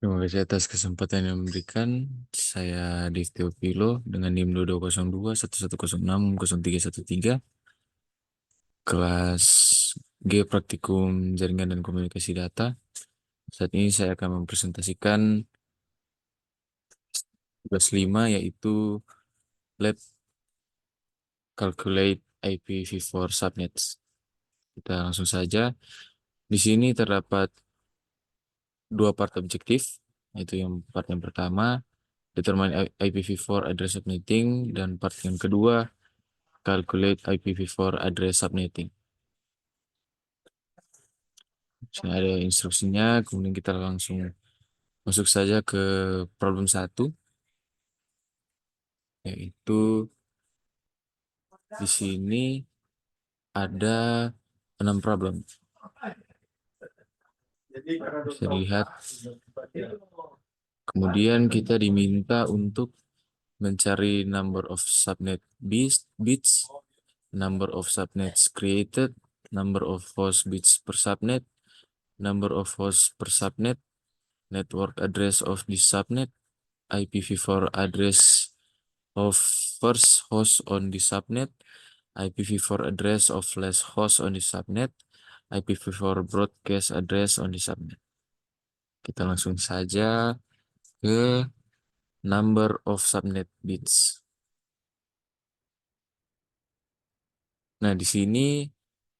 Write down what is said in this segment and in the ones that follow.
Terima kasih atas kesempatan yang memberikan. Saya Devtyo Pilo dengan NIM 2202 1106 0313, kelas G Praktikum Jaringan dan Komunikasi Data. Saat ini saya akan mempresentasikan tugas 5, yaitu Lab Calculate IPv4 Subnets. Kita langsung saja. Di sini terdapat dua part objektif, yaitu part yang pertama, determine IPv4 address subnetting, dan part yang kedua, calculate IPv4 address subnetting. Sini ada instruksinya, kemudian kita langsung masuk saja ke problem 1, yaitu di sini ada 6 problem. Bisa dilihat. Kemudian kita diminta untuk mencari number of subnet bits, number of subnets created, number of host bits per subnet, number of hosts per subnet, network address of the subnet, IPv4 address of first host on the subnet, IPv4 address of last host on the subnet, IPv4 broadcast address on the subnet. Kita langsung saja ke number of subnet bits. Nah, di sini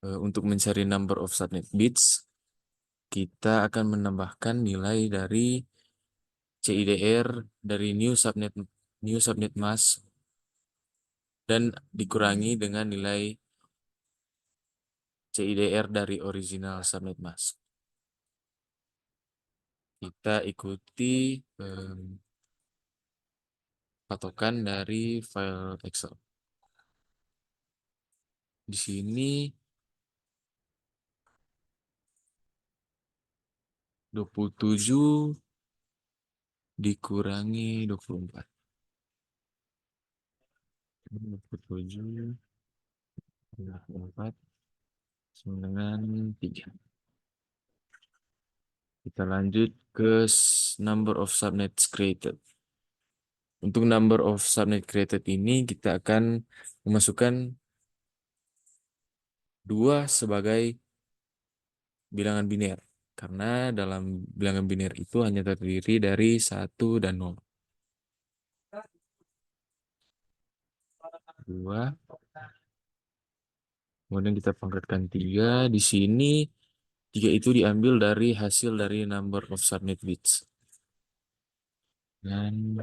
untuk mencari number of subnet bits, kita akan menambahkan nilai dari CIDR dari new subnet mask dan dikurangi dengan nilai CIDR dari original subnet mask. Kita ikuti patokan dari file Excel. Di sini 27 dikurangi 24. 27 24 sama dengan 3. Kita lanjut ke number of subnets created. Untuk number of subnet created ini kita akan memasukkan 2 sebagai bilangan biner. Karena dalam bilangan biner itu hanya terdiri dari 1 dan 0. 2. Kemudian kita pangkatkan 3. Di sini 3 itu diambil dari hasil dari number of subnet bits. Dan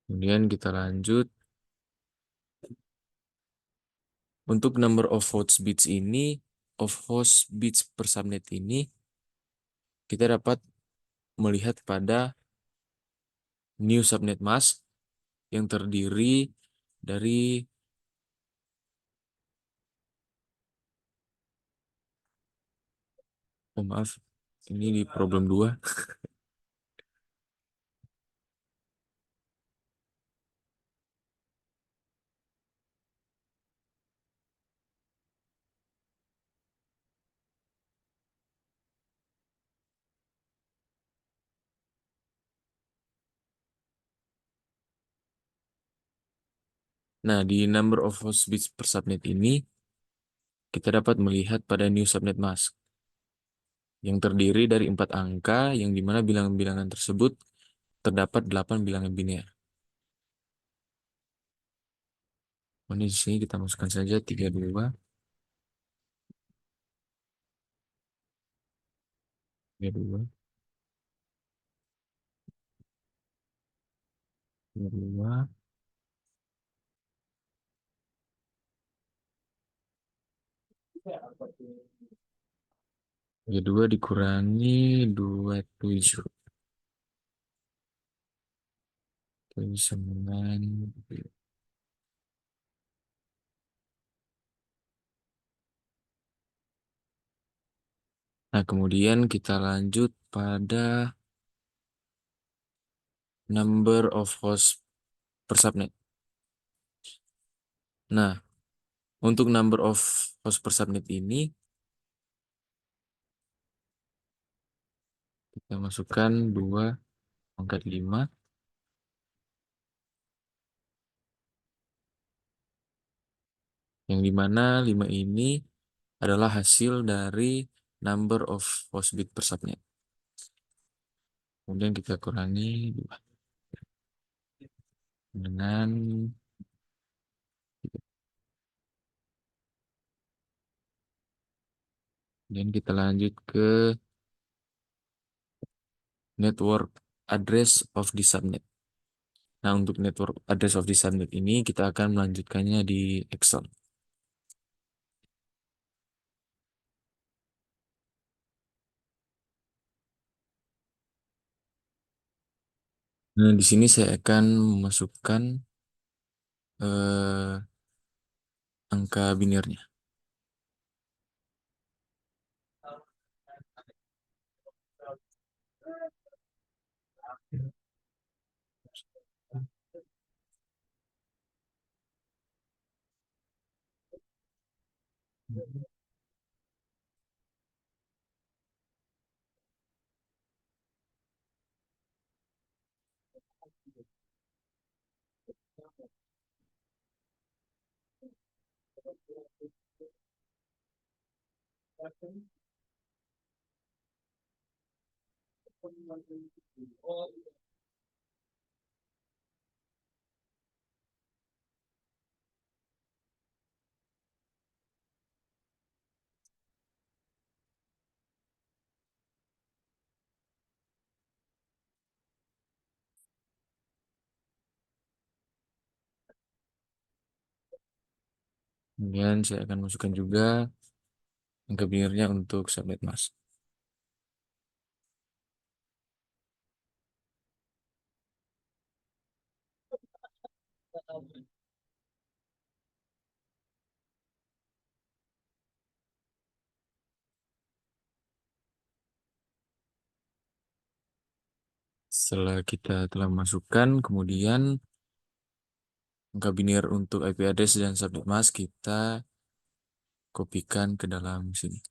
kemudian kita lanjut. Untuk number of host bits ini, of host bits per subnet ini, kita dapat melihat pada new subnet mask yang terdiri dari maaf, ini di problem 2. Nah, di number of host bits per subnet ini, kita dapat melihat pada new subnet mask yang terdiri dari 4 angka, yang dimana bilangan-bilangan tersebut terdapat 8 bilangan biner. Ini di sini kita masukkan saja 32, 32, 32, 32 dikurangi 27. Itu sama dengan. Nah, kemudian kita lanjut pada number of host per subnet. Nah, untuk number of host per subnet ini, Kita masukkan 2 pangkat 5, yang dimana 5 ini adalah hasil dari number of host bit per subnet. Kemudian kita kurangi 2 dengan, dan kita lanjut ke network address of the subnet. Nah, untuk network address of the subnet ini kita akan melanjutkannya di Excel. Nah, di sini saya akan memasukkan eh, angka binirnya. Kemudian saya akan masukkan juga angka binirnya untuk subnet mask. Setelah kita telah masukkan, kemudian angka binir untuk IP address dan subnet mask kita kopikan ke dalam sini.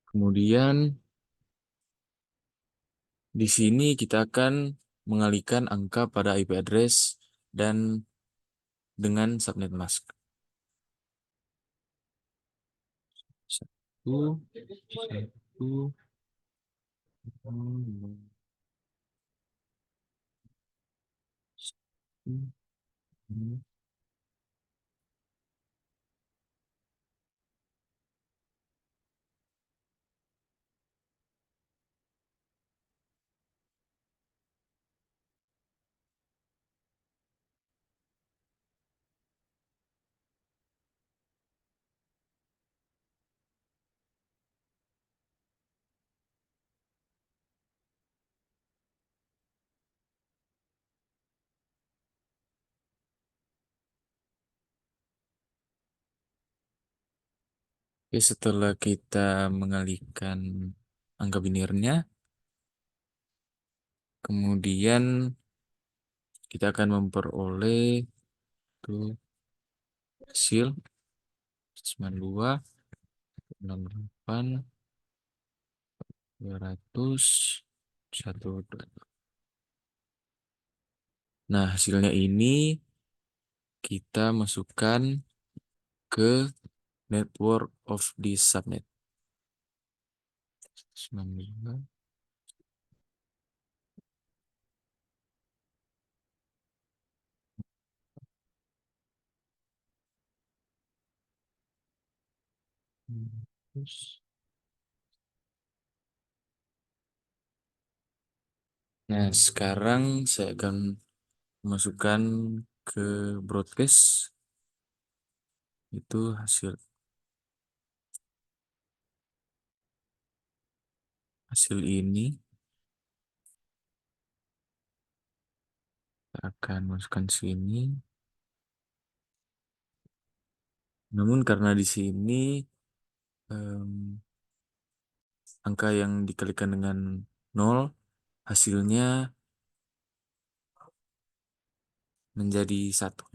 Kemudian di sini kita akan mengalihkan angka pada IP address dan dengan subnet mask. 1, 1, 1. Oke, setelah kita mengalihkan angka binirnya, kemudian kita akan memperoleh tuh hasil 92, 68, 200, 1. Nah, hasilnya ini kita masukkan ke network of the subnet. 92. Terus. Nah, sekarang saya akan masukkan ke broadcast itu hasil ini. akan masukkan sini. Namun karena di sini angka yang dikalikan dengan 0 hasilnya menjadi 1.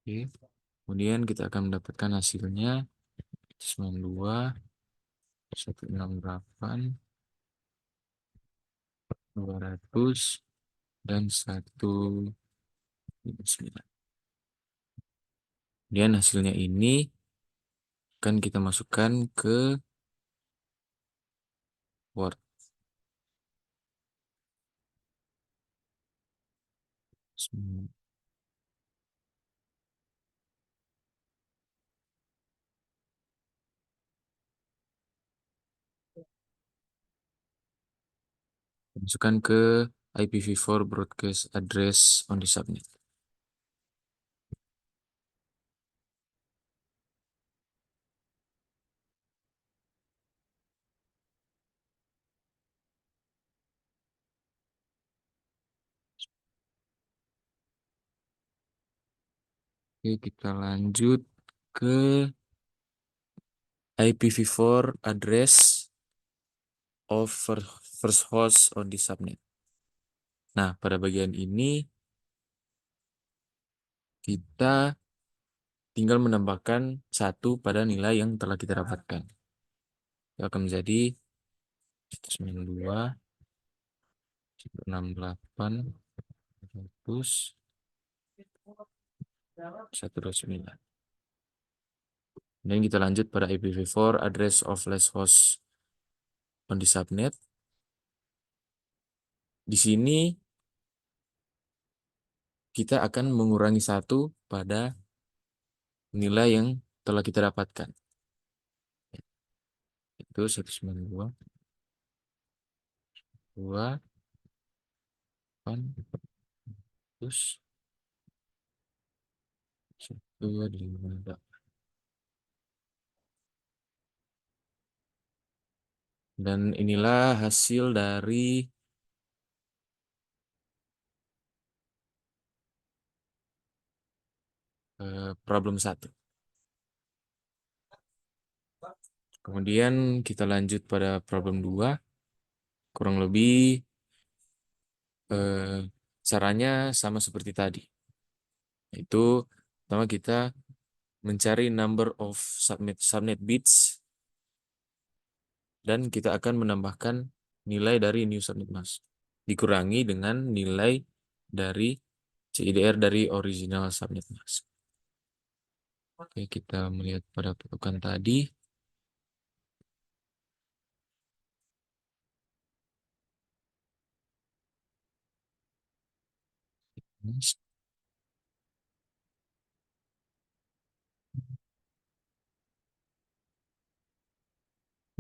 Oke. Kemudian kita akan mendapatkan hasilnya 92, 168, 200, dan 159. Kemudian hasilnya ini akan kita masukkan ke Word. Masukkan ke IPv4 broadcast address on the subnet. Oke, kita lanjut ke IPv4 address of first host on the subnet. Nah, pada bagian ini kita tinggal menambahkan 1 pada nilai yang telah kita dapatkan. Itu akan menjadi 192, 168, 100, 129. Dan kita lanjut pada IPv4 address of last host on the subnet. Di sini kita akan mengurangi 1 pada nilai yang telah kita dapatkan. Itu 192, 2, 8, terus 1, 5. Dan inilah hasil dari problem 1. Kemudian kita lanjut pada problem 2. Kurang lebih caranya sama seperti tadi. Yaitu pertama kita mencari number of subnet bits dan kita akan menambahkan nilai dari new subnet mask dikurangi dengan nilai dari CIDR dari original subnet mask. Oke, kita melihat pada patokan tadi.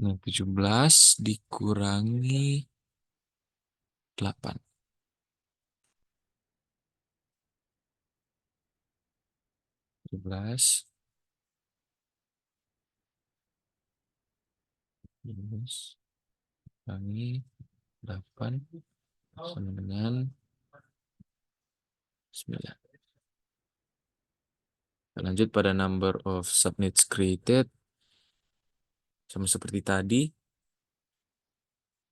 Nah, 17 dikurangi 8. 17 dikurangi 8 sama dengan 9. Kita lanjut pada number of subnets created. Sama seperti tadi,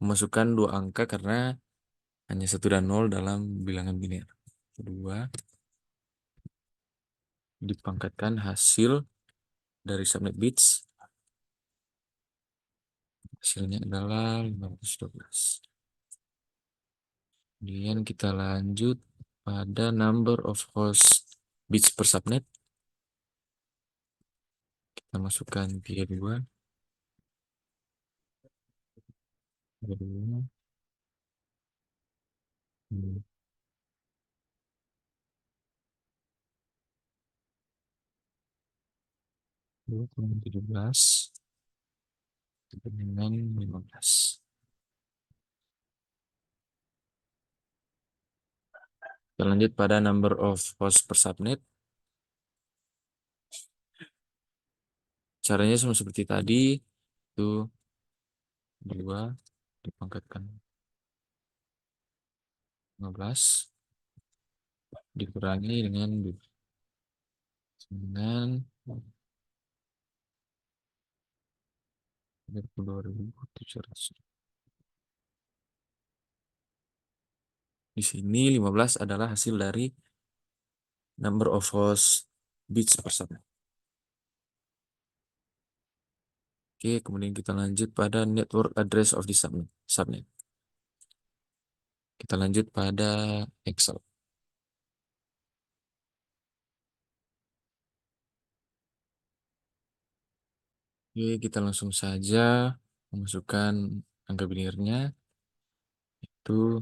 memasukkan 2 angka karena hanya 1 dan 0 dalam bilangan biner. Kedua, dipangkatkan hasil dari subnet bits. Hasilnya adalah 512. Kemudian kita lanjut pada number of host bits per subnet. Kita masukkan 32. 32. 17 dengan 15. Kita lanjut pada number of host per subnet. Caranya sama seperti tadi, Itu 2 dipangkatkan 15 dikurangi dengan 9, 32.700. Di sini 15 adalah hasil dari number of host bits per subnet. Oke, kemudian kita lanjut pada network address of the subnet. Kita lanjut pada Excel. Oke, kita langsung saja memasukkan angka binarnya. Itu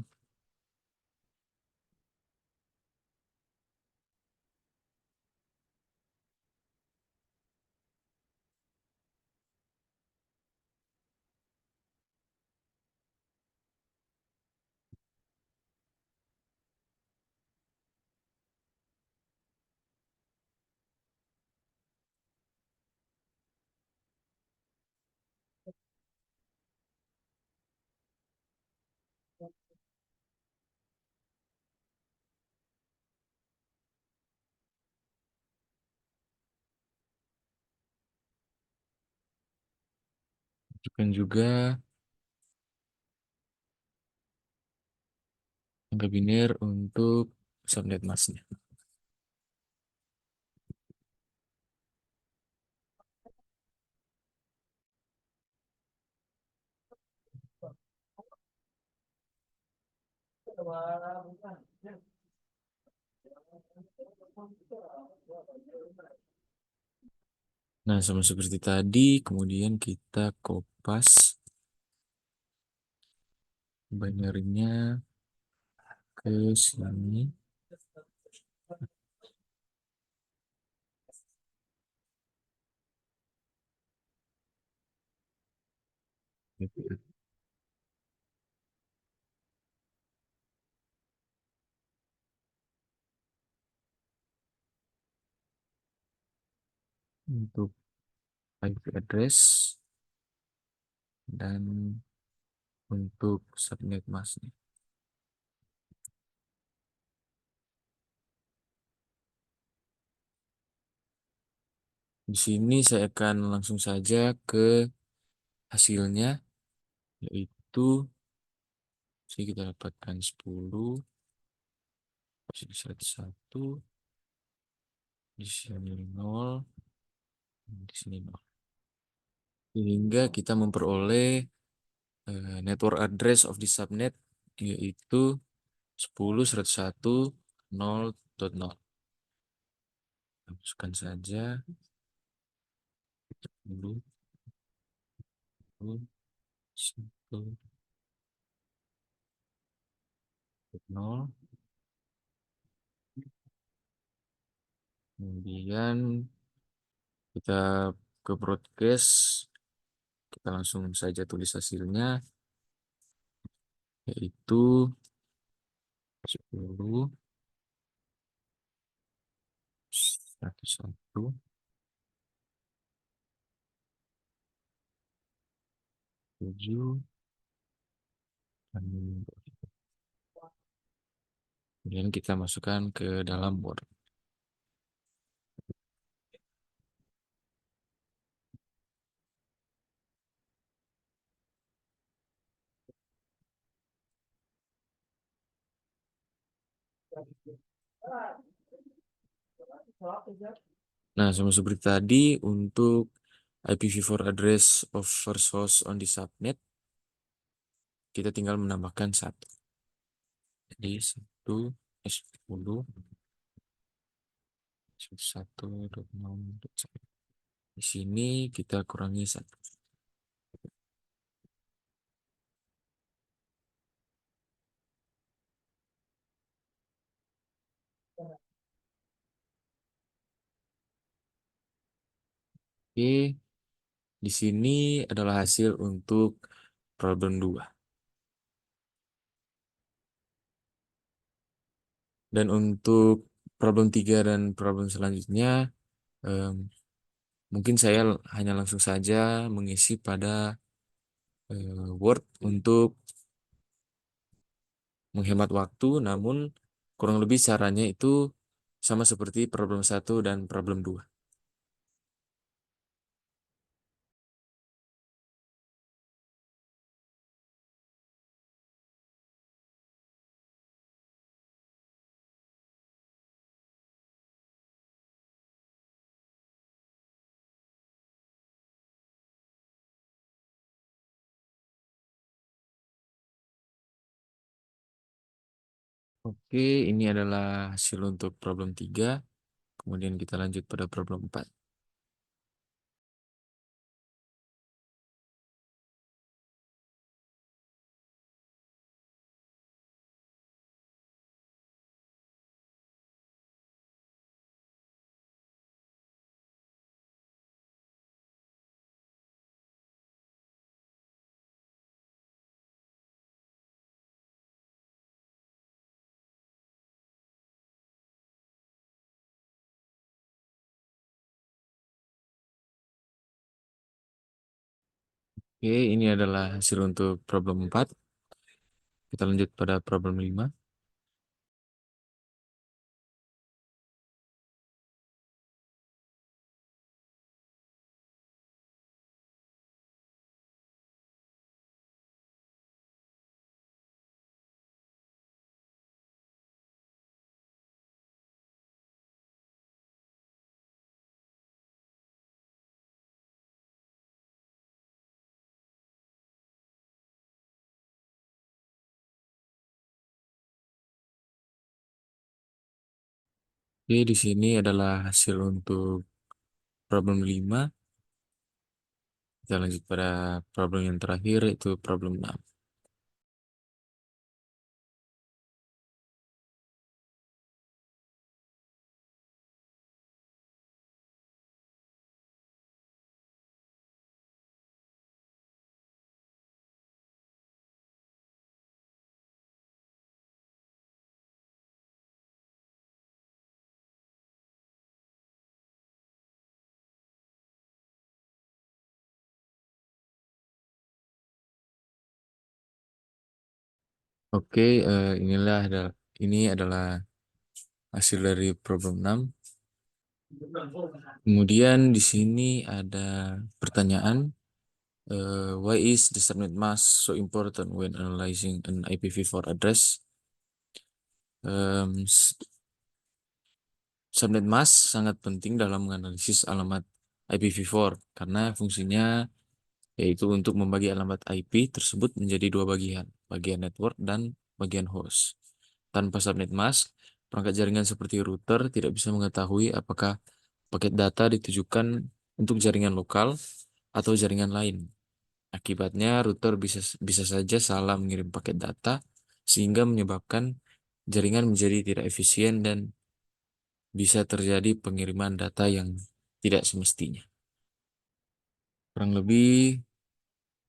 masukkan juga angka biner untuk subnet masknya. Nah, sama seperti tadi, kemudian kita kopas binary-nya ke sini. Untuk IP address dan untuk subnet masknya. Di sini saya akan langsung saja ke hasilnya, yaitu kita dapatkan 10, di sini 101, di sini 0, di sini 0. Sehingga kita memperoleh network address of the subnet, yaitu 10.101.0.0. Masukkan saja 10, 1, 0. Kemudian kita ke broadcast, kita langsung saja tulis hasilnya, yaitu 10, 101, tujuh, dan kemudian kita masukkan ke dalam Word. Nah, sama seperti tadi, untuk IPv4 address of first host on the subnet, kita tinggal menambahkan 1. Jadi 10, 1.0.1. Di sini kita kurangi 1. Oke, di sini adalah hasil untuk problem 2. Dan untuk problem 3 dan problem selanjutnya, em, Mungkin saya hanya langsung saja mengisi pada Word untuk menghemat waktu, namun kurang lebih caranya itu sama seperti problem satu dan problem 2. Oke, ini adalah hasil untuk problem 3. Kemudian kita lanjut pada problem 4. Oke, ini adalah hasil untuk problem 4. Kita lanjut pada problem 5. Oke, di sini adalah hasil untuk problem 5. Kita lanjut pada problem yang terakhir, yaitu problem 6. Oke, ini adalah hasil dari problem 6. Kemudian di sini ada pertanyaan, why is the subnet mask so important when analyzing an IPv4 address? Em, s- Subnet mask sangat penting dalam menganalisis alamat IPv4 karena fungsinya yaitu untuk membagi alamat IP tersebut menjadi dua bagian, bagian network dan bagian host. Tanpa subnet mask, perangkat jaringan seperti router tidak bisa mengetahui apakah paket data ditujukan untuk jaringan lokal atau jaringan lain. Akibatnya, router bisa saja salah mengirim paket data sehingga menyebabkan jaringan menjadi tidak efisien dan bisa terjadi pengiriman data yang tidak semestinya. Kurang lebih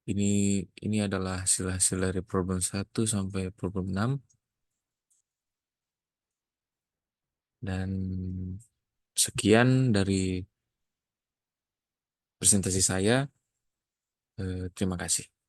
ini ini adalah hasil-hasil dari problem 1 sampai problem 6 dan sekian dari presentasi saya. Terima kasih.